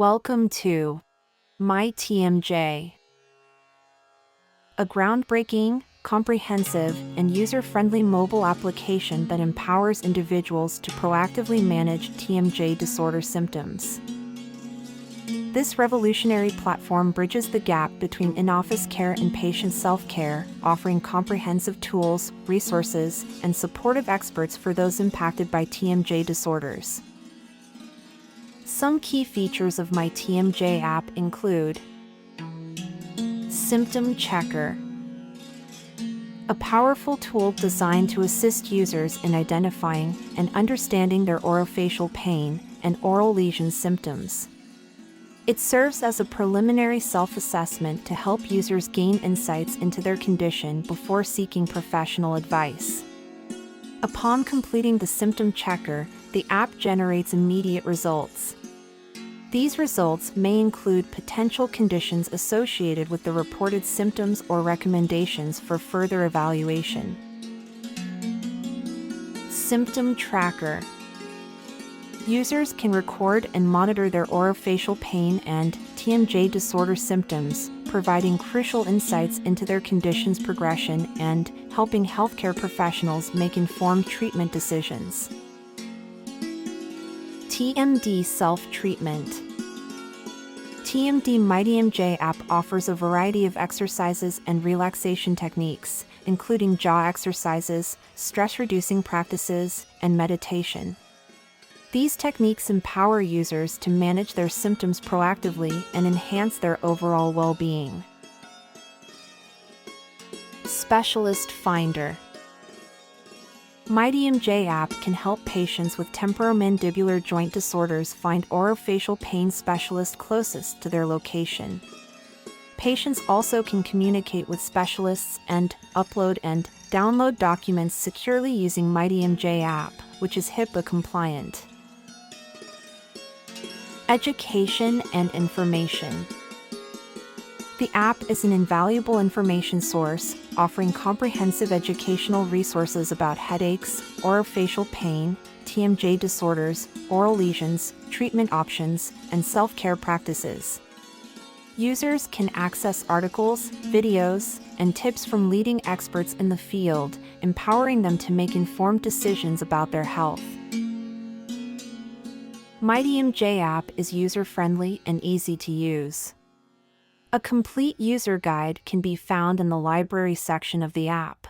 Welcome to myTMJ, a groundbreaking, comprehensive, and user-friendly mobile application that empowers individuals to proactively manage TMJ disorder symptoms. This revolutionary platform bridges the gap between in-office care and patient self-care, offering comprehensive tools, resources, and supportive experts for those impacted by TMJ disorders. Some key features of myTMJ app include Symptom Checker, a powerful tool designed to assist users in identifying and understanding their orofacial pain and oral lesion symptoms. It serves as a preliminary self-assessment to help users gain insights into their condition before seeking professional advice. Upon completing the symptom checker, the app generates immediate results. These results may include potential conditions associated with the reported symptoms or recommendations for further evaluation. Symptom Tracker. Users can record and monitor their orofacial pain and TMJ disorder symptoms, providing crucial insights into their condition's progression and helping healthcare professionals make informed treatment decisions. TMD Self-Treatment. TMD myTMJ app offers a variety of exercises and relaxation techniques, including jaw exercises, stress-reducing practices, and meditation. These techniques empower users to manage their symptoms proactively and enhance their overall well-being. Specialist Finder. myTMJ app can help patients with temporomandibular joint disorders find orofacial pain specialists closest to their location. Patients also can communicate with specialists and upload and download documents securely using myTMJ app, which is HIPAA compliant. Education and information. The app is an invaluable information source, offering comprehensive educational resources about headaches, orofacial pain, TMJ disorders, oral lesions, treatment options, and self-care practices. Users can access articles, videos, and tips from leading experts in the field, empowering them to make informed decisions about their health. myTMJ app is user-friendly and easy to use. A complete user guide can be found in the library section of the app.